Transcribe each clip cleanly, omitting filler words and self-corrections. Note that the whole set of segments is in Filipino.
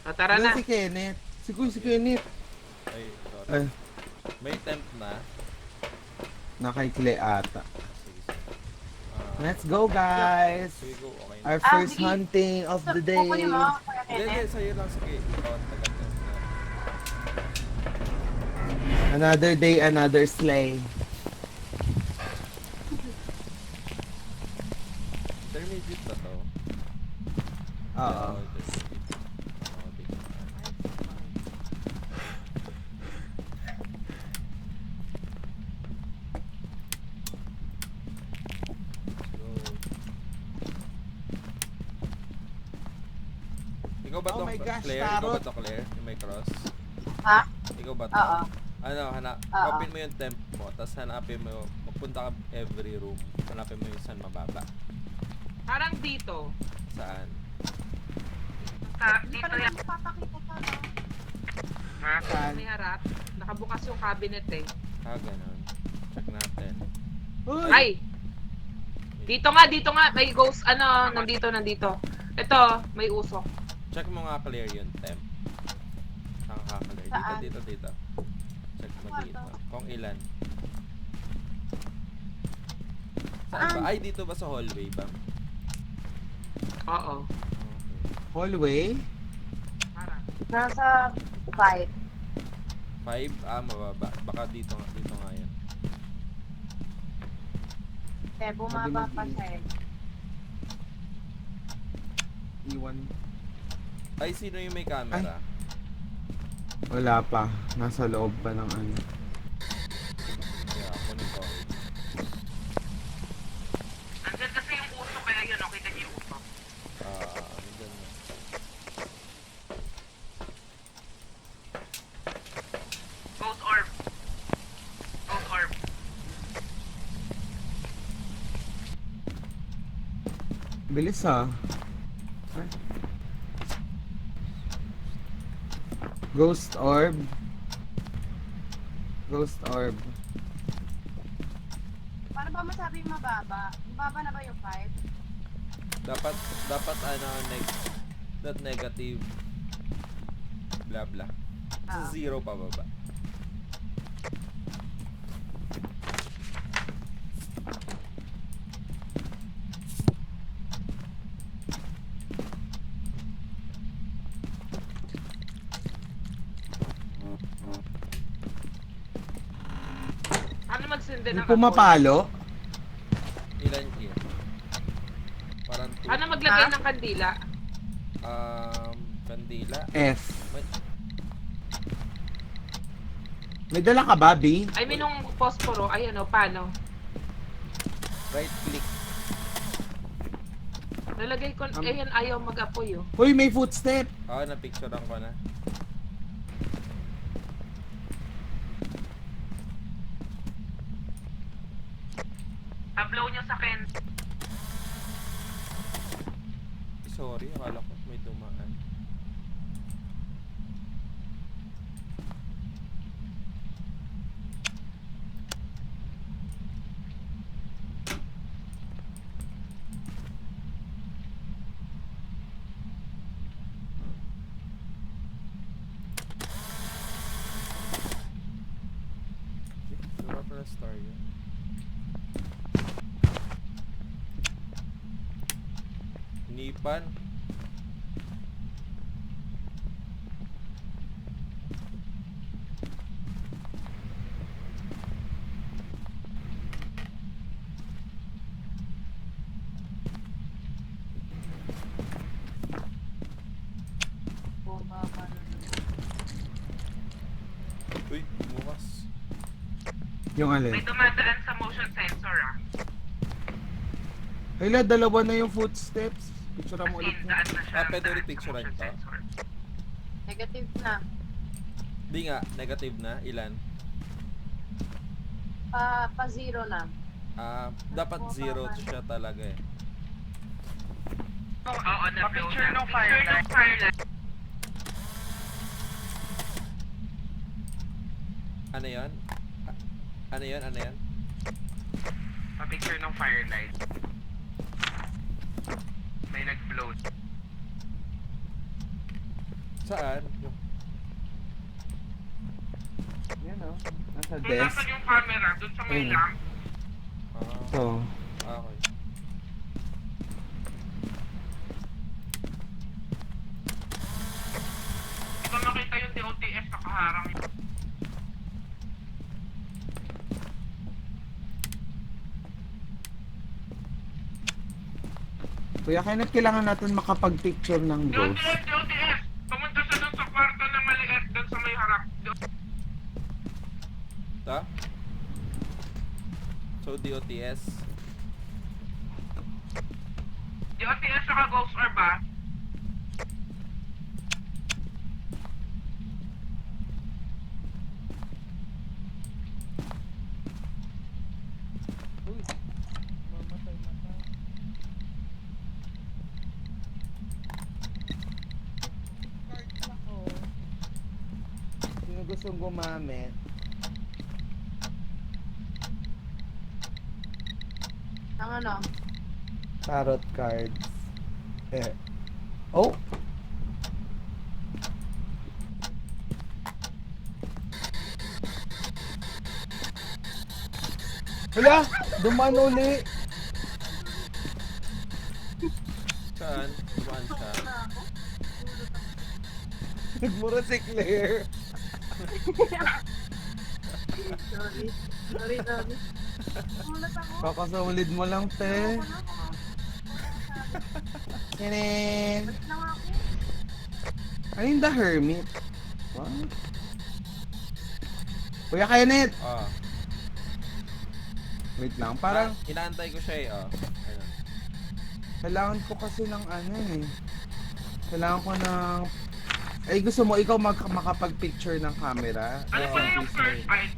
O, tara na. Si Kenneth. Si Kenneth. Ay, sorry. Ay, May temp na. nakaikli ata. Sige, sige. Let's go, guys. Sige, go. Okay na. Our first sige. hunting of the day. Kukunin mo, Kuya Hindi, hindi. Kenneth. Sa'yo lang. Sige. Ikaw ang taga-temp na. Another day, another slay. Intermediate na to. Oo. Ikaw ba Oh to, my gosh, Claire? Ikaw ba tarot. to, Claire? Yung may cross? Ha? Ikaw ba to? Oo. Ano, Oo. open mo yung temp mo, tapos hanapin mo, magpunta ka every room, hanapin mo yung saan mababa. Parang dito. Saan? Hindi Dito pa naman yan. ipapakita pa, no? Saan? May harap. Nakabukas yung cabinet eh. Ganun. Check natin. Uy! Ay! Dito nga. May ghost, nandito. Ito, may usok. Check mo nga, Claire, yung temp. Saan ka, Claire? Saan? Dito. Check mo dito. Kung ilan. Saan ba? Ay, dito ba sa hallway ba? Oo. Okay. Hallway? Parang. Nasa 5. 5? Mababa. Baka dito nga yan. Eh, bumaba pa siya eh. Iwan. Ay, sino yung may camera? Wala pa. Nasa loob pa ng ano. Kaya, kunin ko. Andyan kasi yung usok kaya yun, okay na yung usok. Nandyan na. Ghost orb. Bilis ah. Ay. Ghost orb. Paano ba masabing mababa? Mababa na ba yung 5? Dapat not negative blah blah. Sa 0 pa baba. Paano magsindi Hindi ng pumapalo. Ilan here? Parang 2. Paano maglagay Ha? ng kandila? Kandila. F. May- May dala ka ba, B? I mean, nung posporo, ay paano? Right click. Nalagay ko, ayan, ayaw mag-apoy oh. Hoy, may footstep. Na-picturean ko na. Tablow niyo sa akin. Sorry, akala ko may dumaan. Wala pala star yun. Hinipan. Bumaba na. Uy, bukas. Yung alin. May dumadaan sa motion sensor ah. Hala, dalawa na yung footsteps. Picture mo ulit. Daan na siya. Pwede daan ulit sa picturean motion to? sensor. Negative na. Di nga, negative na. Ilan? Pa 0 na. Dapat 0 siya talaga eh. Oo, na-picture ng firelight. Ano yan? Ano yan? Pa-picture ng firelight. May nag-float. Saan? Yung... Yan o. Nasa Kung desk. nasan yung camera, dun sa may Ayun. lamp. So, Okay. Di ba makita yung DOTS nakaharang? Kuya Kenneth, kailangan natin makapag-picture ng ghost. DOTS! Pumunta siya dun sa kwarto na maliit, dun sa may harap. Ta? So, DOTS. DOTS saka Ghost Orb ba? Sino gustong gumamit? Ang ano? Tarot cards. Oh! Hala! Duman uli! Saan? Saan siya? Nagmura si Claire. Sorry. Sorry. Mulat ako. Kakasaulid mo lang, te. Kinin! Ba't lang ako? Ayun, The Hermit. What? Kuya Kenneth! Ah. Wait lang, parang Inaantay ko siya eh. Ayun. kailangan ko kasi ng ano eh. Kailangan ko ng... Ay, gusto mo ikaw makapag-picture ng camera? Ano Oo, pala yung please, first mate. fight?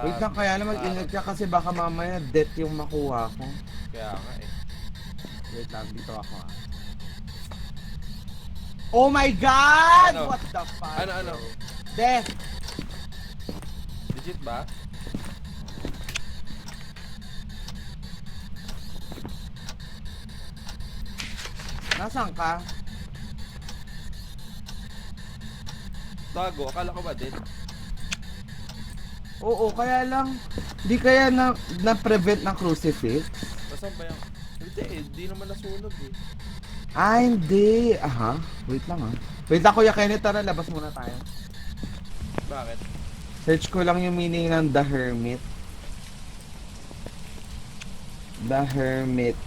Wait lang, kaya lang mag-ingat ka kasi baka mamaya death yung makuha ko. Kaya nga eh. Wait lang, dito ako ah. Oh my God! Ano? What the fuck? Ano? Death! Legit ba? Nasaan ka? Tago, akala ko ba din? Oo, kaya lang, di kaya na-prevent ng crucifix? Nasaan ba yung... Hindi eh, di naman nasunog eh. Ah, hindi. Aha, wait lang ah. Wait lang, Kuya Kenneth, tara, labas muna tayo. Bakit? Search ko lang yung meaning ng The Hermit. The Hermit.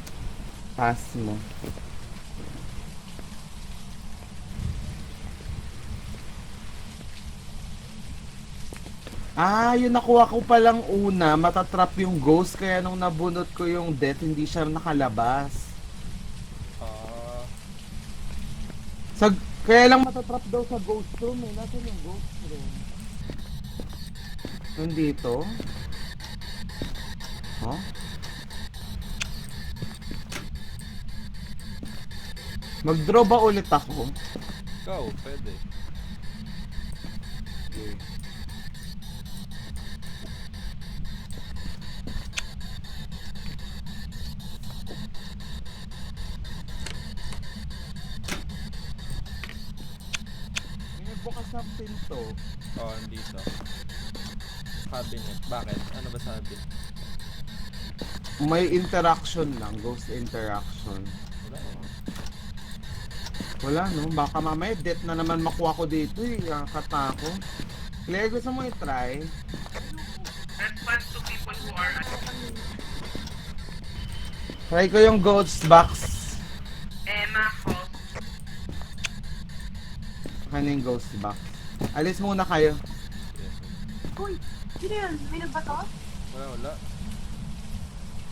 Pass mo. Ah, yung nakuha ko palang una, matatrap yung ghost, kaya nung nabunot ko yung death, hindi siya nakalabas. Ah... Kaya lang matatrap daw sa ghost room eh. Nasaan yung ghost room? Nandito? Huh? Mag-draw ba ulit ako? Ikaw, pwede. May nagbukas ng pinto. Oo, andito. Cabinet. Bakit? Ano ba sabi? May interaction lang, ghost interaction. Wala oh. Wala no, baka mamaya death na naman makuha ko dito eh. Kata ko. Claire, gusto mo i-try? Response to people who are... Try ko yung ghost box. Emma Hoss. Ano yung ghost box? Alis muna kayo. Yes. Uy, sino yun? May nagbato? Wala.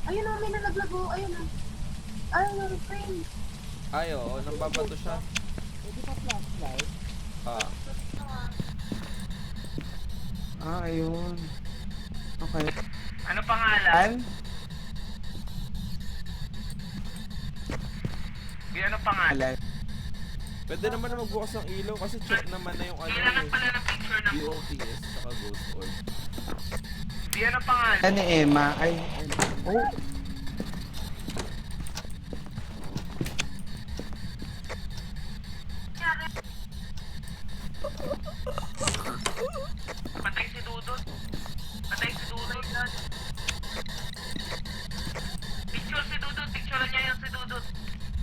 Ayun o, may nalaglago. Ayun o. Ayun o, refrain. Ay, oo, nambabato siya. Pwede pa flashlight? Ah, Ah, ayun. Okay. Ano pangalan? An? Ano pangalan? pwede naman na magbukas ng ilaw kasi check naman na yung ano Kailangan eh. pala ng picture ng DOTS saka Ghost Orb. Ano pangalan? Ano ni Emma? Ay, oh. Patay si Dudut. Patay si Dudut. Picture si Dudut. Picturean niya yung si Dudut.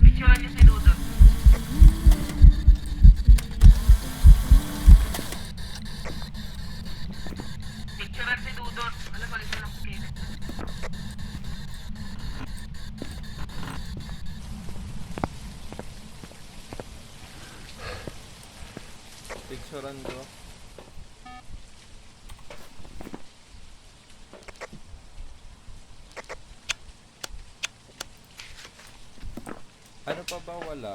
Picturean niya si Dudut. Picturean si Dudut. Alam, balik na lang po kayo. Picturean ko. Ano pa ba wala?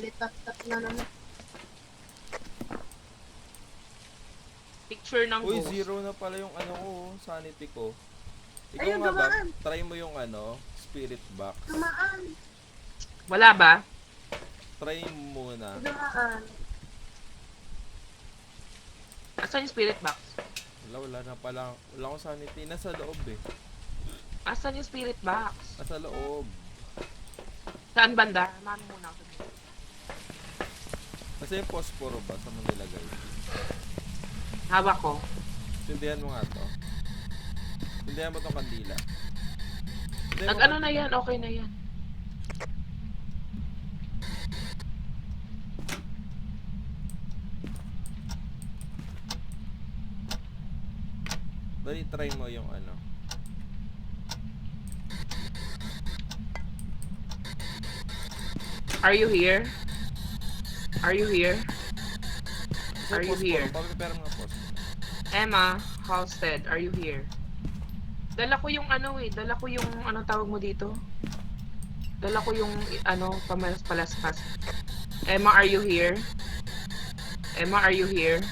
Litap-tap na naman. Picture ng Uy, ghost. 0 na pala yung ano ko, sanity ko. Ikaw Ayun, nga ba, dumaan. try mo yung ano, spirit box. Dumaan. Wala ba? Try mo muna. Dumaan. Asan yung spirit box? Wala na pala. Wala akong sanity. Nasa loob eh. Asan yung spirit box? Nasa loob. Saan banda? Mami muna ako. Kasi yung posporo ba? Saan mo nilagay? Hawak ko. Tindihan mo nga to. Tindihan mo tong kandila. Tindihan mo Nag-ano na yan? Okay na yan. Dali, try mo yung ano. Are you here? Are you here? Kasi Are you posporo, here? Pag-prepare mo nga posporo. Emma Halstead, are you here? Dala ko yung ano eh, dala ko yung ano tawag mo dito? Dala ko yung ano, palaspas. Emma, are you here? Emma, are you here?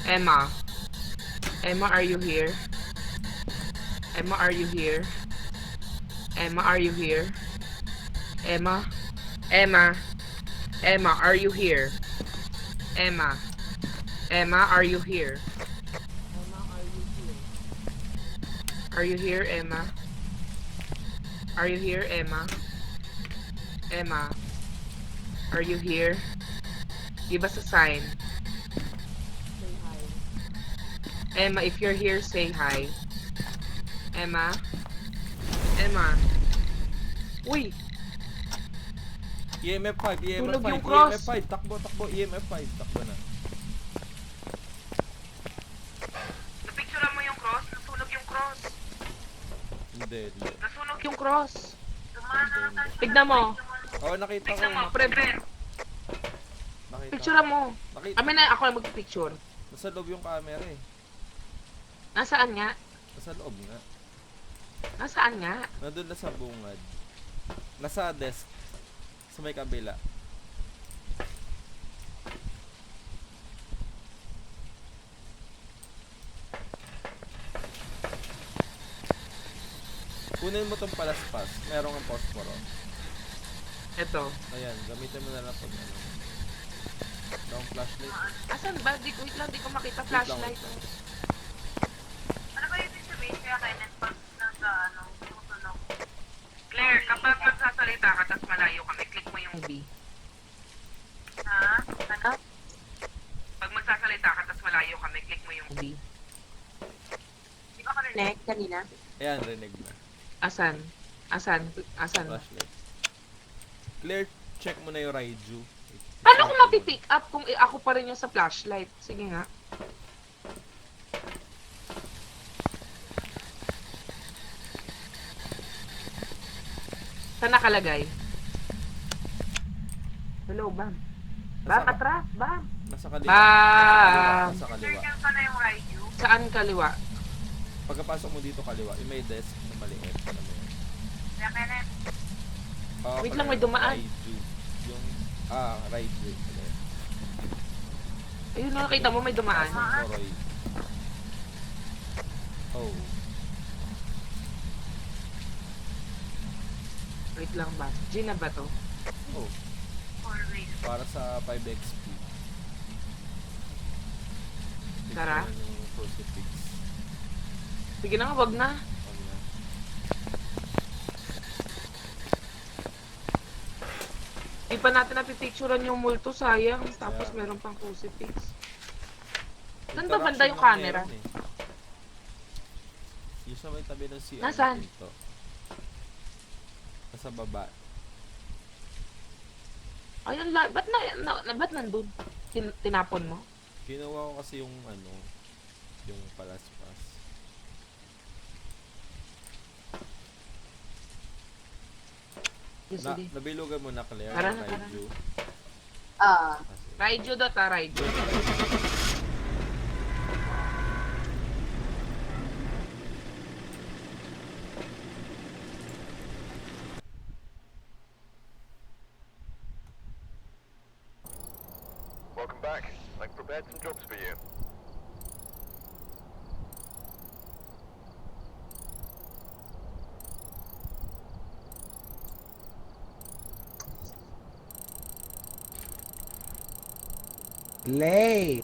Emma. Emma, are you here? Emma, are you here? Emma, are you here? Emma? Emma? Emma, are you here? Emma? Emma, are you here? Emma, are you here? Are you here, Emma? Are you here, Emma? Emma? Are you here? Give us a sign. Say hi. Emma, if you're here, say hi. Emma? Emma? Uy! EMF 5, EMF Tulog 5, yung cross. EMF 5, takbo, EMF 5, takbo na. Napicturean mo yung cross? Nasunog yung cross. Hindi. Nasunog yung cross. Hindi. Tignan mo. Oo, nakita ko. Tignan mo, pre. Nakita. Picturean mo. Nakita. Kami na ako na magpipicture. Nasa loob yung camera eh. Nasaan nga? Nasa loob nga. Nasaan nga? Nandun na sa bungad. Nasa desk. Sa may kabila. Kunin mo tong palaspas. Meron kang posporo. Ito. Ayan, gamitin mo na lang pag ano. Long flashlight. Asan ba? Wait lang, di ko makita Wait lang, flashlight. wait lang. Ano ba yung sabihin kaya kailan pag nasa ano, tumutunog? Claire, kapag magsasalita ka tapos malayo kami, click mo yung B. Ha? Ano? Pag magsasalita ka tapos malayo kami, click mo yung B. Di ba karinig kanina? Ayan, rinig na. Asan? Asan? Asan? Flashlight. Claire, check mo na yung Raiju. Paano ko mapipick up kung ako pa rin yung sa flashlight? Sige nga. Saan nakalagay? Hello, Bam. Bam, Nasa- atras, Bam. Nasa kaliwa. Bam. Nasa kaliwa. Circle pa na yung Raiyu. Saan kaliwa? Pagkapasok mo dito kaliwa, yung may desk na maliit. Alam mo yun. Kaya kailan? Oo, Wait pala lang, may yung dumaan. Raiju. Yung, Raiju. Pala yun. Ayun, nakita mo may dumaan. Ang Koroy. Oh. Wait lang ba? Gina ba to? Oh. Always. Para sa 5XP. Tara. Tignan yung crucifix. Sige na nga, wag na. Wag na. Dito, pa natin napipicturean yung multo, sayang. Tapos Kaya. meron pang crucifix. Saan ba Interaction banda yung lang camera? meron eh. Yung sa may tabi ng CR Nasaan? na pinto. Nasa baba. Ayun, ba't nandun? Tinapon mo? Ginawa ko kasi yung ano, yung palaspas. Yes, Na, sige. nabilugan mo na Claire, Tara na, tara. Raiju. Ah, Kasi, Raiju dot, Raiju. Welcome back. I've prepared some jobs for you. Late.